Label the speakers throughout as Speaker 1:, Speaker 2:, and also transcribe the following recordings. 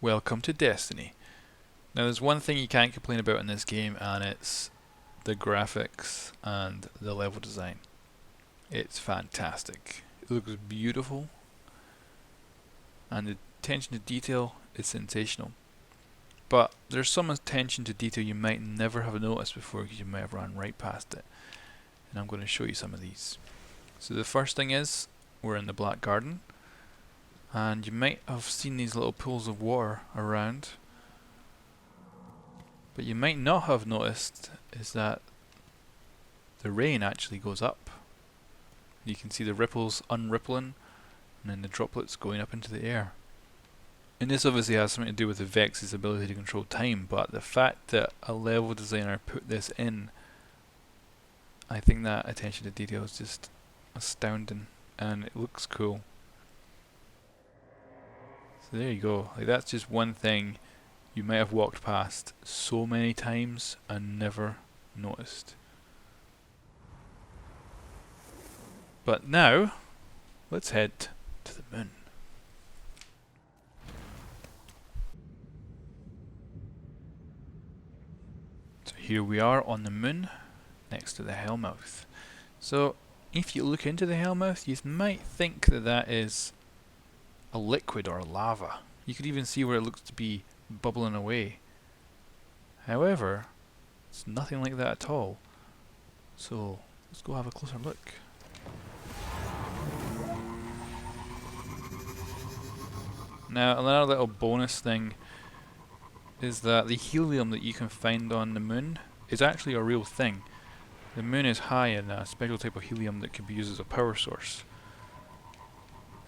Speaker 1: Welcome to Destiny. Now there's one thing you can't complain about in this game, and it's the graphics and the level design. It's fantastic. It looks beautiful, and the attention to detail is sensational. But there's some attention to detail you might never have noticed before because you might have run right past it. And I'm going to show you some of these. So the first thing is, we're in the Black Garden, and you might have seen these little pools of water around. But you might not have noticed is that the rain actually goes up. You can see the ripples unrippling and then the droplets going up into the air. And this obviously has something to do with the Vex's ability to control time, but the fact that a level designer put this in, I think that attention to detail is just astounding, and it looks cool. So there you go. Like, that's just one thing you might have walked past so many times and never noticed. But now, let's head to the moon. So here we are on the moon, next to the Hellmouth. So if you look into the Hellmouth, you might think that that is a liquid or lava. You could even see where it looks to be bubbling away. However, it's nothing like that at all. So let's go have a closer look. Now, another little bonus thing is that the helium that you can find on the moon is actually a real thing. The moon is high in a special type of helium that can be used as a power source.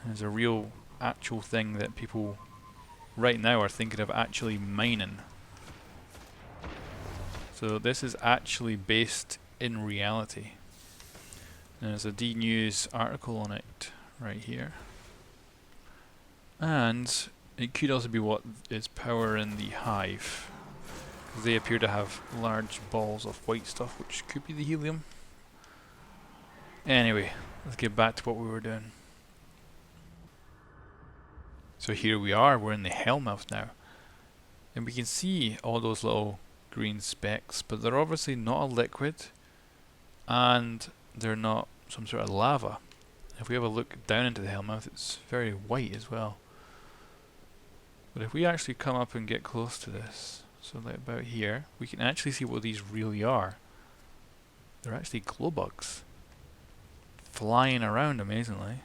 Speaker 1: And it's a real, actual thing that people right now are thinking of actually mining. So this is actually based in reality. And there's a D-News article on it right here. And it could also be what is powering the hive. They appear to have large balls of white stuff, which could be the helium. Anyway, let's get back to what we were doing. So here we are, we're in the Hellmouth now. And we can see all those little green specks, but they're obviously not a liquid, and they're not some sort of lava. If we have a look down into the Hellmouth, it's very white as well. But if we actually come up and get close to this, so like about here, we can actually see what these really are. They're actually glow bugs flying around amazingly.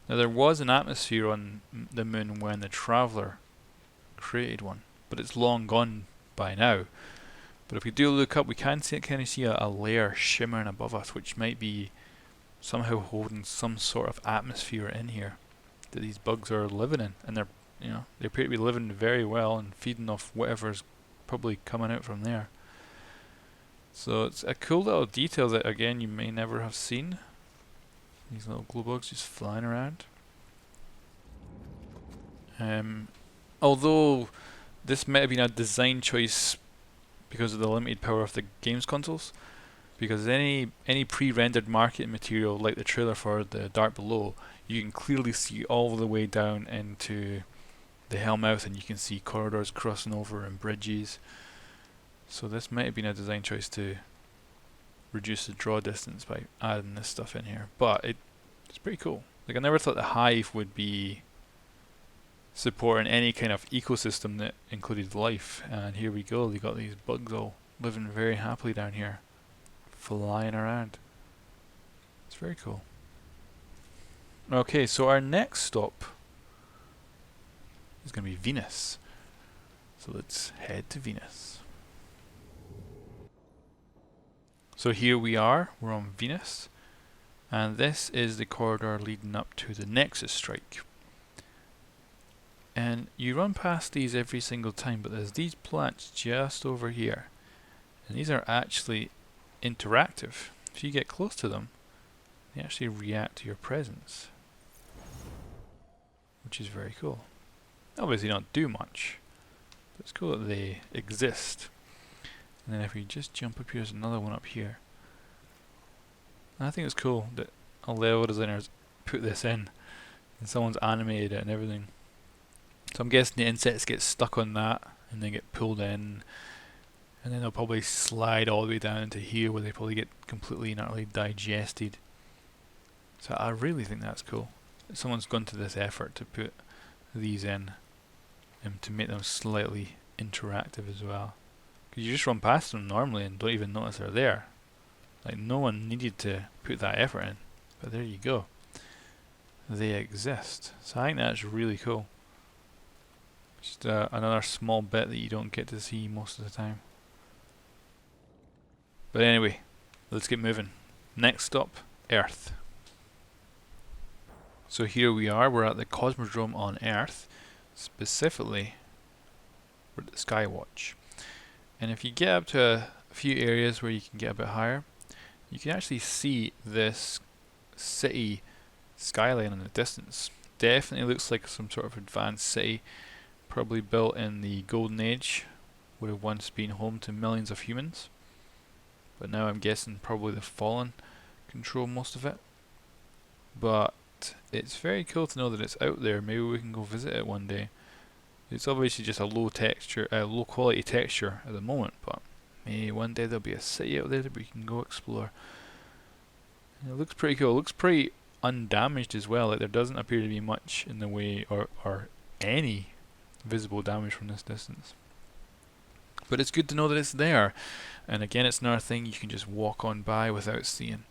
Speaker 1: Now there was an atmosphere on the moon when the Traveller created one, but it's long gone by now. But if we do look up, we can kind of see a layer shimmering above us, which might be somehow holding some sort of atmosphere in here that these bugs are living in, and they appear to be living very well and feeding off whatever's probably coming out from there. So it's a cool little detail that again you may never have seen. These little glow bugs just flying around. Although this might have been a design choice because of the limited power of the games consoles, because any pre-rendered marketing material like the trailer for The Dark Below, you can clearly see all the way down into the Hellmouth, and you can see corridors crossing over and bridges. So this might have been a design choice to reduce the draw distance by adding this stuff in here, but it's pretty cool. Like, I never thought the hive would be supporting any kind of ecosystem that included life, and here we go. They got these bugs all living very happily down here, flying around. It's very cool. Okay, so our next stop is going to be Venus. So let's head to Venus. So here we are, we're on Venus, and this is the corridor leading up to the Nexus strike. And you run past these every single time, but there's these plants just over here, and these are actually interactive. If you get close to them, they actually react to your presence, which is very cool. Obviously don't do much, but it's cool that they exist. And then if we just jump up here, there's another one up here. And I think it's cool that a level designer's put this in, and someone's animated it and everything. So I'm guessing the insects get stuck on that and then get pulled in, and then they'll probably slide all the way down into here where they probably get completely and utterly digested. So I really think that's cool. Someone's gone to this effort to put these in and to make them slightly interactive as well. Because you just run past them normally and don't even notice they're there. Like, no one needed to put that effort in. But there you go. They exist. So I think that's really cool. Just another small bit that you don't get to see most of the time. But anyway, let's get moving. Next stop, Earth. So here we are, we're at the Cosmodrome on Earth. Specifically, we're at the Skywatch. And if you get up to a few areas where you can get a bit higher, you can actually see this city skyline in the distance. Definitely looks like some sort of advanced city, probably built in the Golden Age, would have once been home to millions of humans. But now I'm guessing probably the Fallen control most of it. But it's very cool to know that it's out there. Maybe we can go visit it one day. It's obviously just a low quality texture at the moment, but maybe one day there'll be a city out there that we can go explore. And it looks pretty cool. It looks pretty undamaged as well. Like, there doesn't appear to be much in the way or any visible damage from this distance. But it's good to know that it's there. And again, it's another thing you can just walk on by without seeing.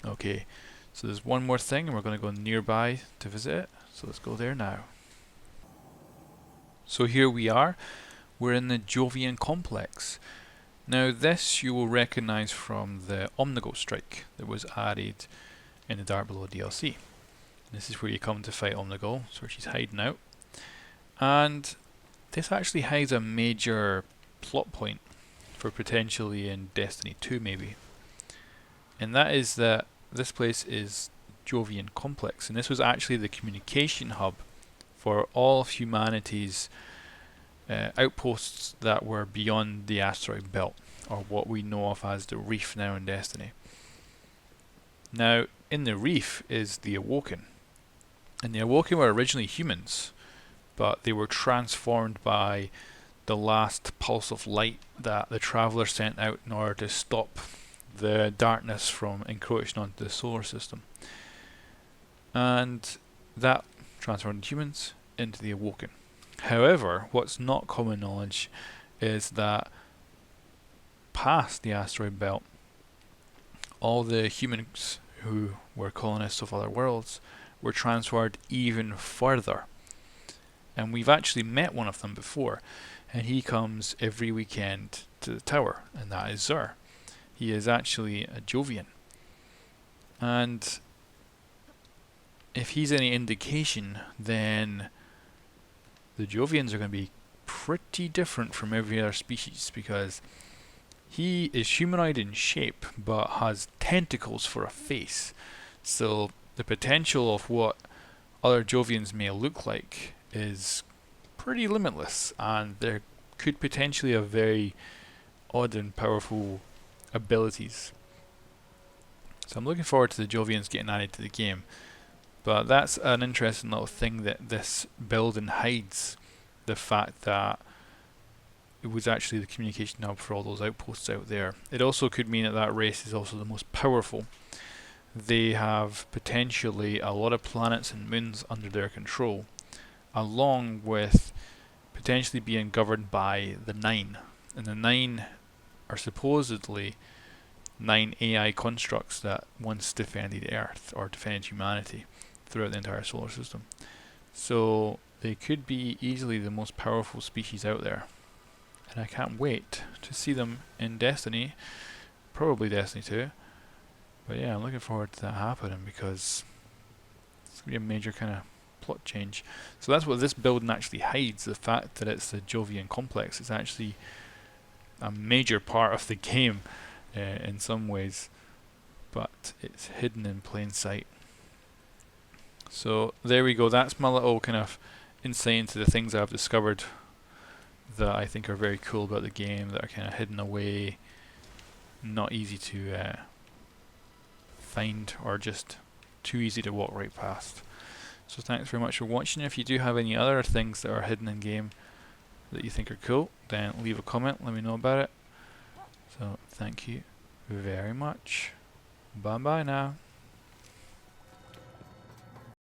Speaker 1: Okay, so there's one more thing, and we're going to go nearby to visit it. So let's go there now. So here we are. We're in the Jovian complex. Now this you will recognise from the Omnigo strike that was added in the Dark Below DLC. This is where you come to fight Omnigo, so she's hiding out. And this actually hides a major plot point for potentially in Destiny 2 maybe. And that is that this place is Jovian complex, and this was actually the communication hub for all of humanity's outposts that were beyond the asteroid belt, or what we know of as the Reef now in Destiny. Now, in the Reef is the Awoken, and the Awoken were originally humans, but they were transformed by the last pulse of light that the Traveller sent out in order to stop the darkness from encroaching onto the solar system. And that transformed humans into the Awoken. However, what's not common knowledge is that past the asteroid belt, all the humans who were colonists of other worlds were transferred even further. And we've actually met one of them before, and he comes every weekend to the tower, and that is Zur. He is actually a Jovian. And if he's any indication, then the Jovians are going to be pretty different from every other species, because he is humanoid in shape but has tentacles for a face. So the potential of what other Jovians may look like is pretty limitless, and there could potentially have very odd and powerful abilities. So I'm looking forward to the Jovians getting added to the game. But that's an interesting little thing that this building hides, the fact that it was actually the communication hub for all those outposts out there. It also could mean that that race is also the most powerful. They have potentially a lot of planets and moons under their control, along with potentially being governed by the Nine. And the Nine are supposedly 9 AI constructs that once defended Earth, or defended humanity, throughout the entire solar system. So they could be easily the most powerful species out there. And I can't wait to see them in Destiny, probably Destiny 2. But yeah, I'm looking forward to that happening, because it's going to be a major kind of plot change. So that's what this building actually hides, the fact that it's the Jovian complex. It's actually a major part of the game in some ways, but it's hidden in plain sight. So there we go, that's my little kind of insight into the things I've discovered that I think are very cool about the game, that are kind of hidden away, not easy to find, or just too easy to walk right past. So thanks very much for watching. If you do have any other things that are hidden in game that you think are cool, then leave a comment, let me know about it. So thank you very much. Bye bye now.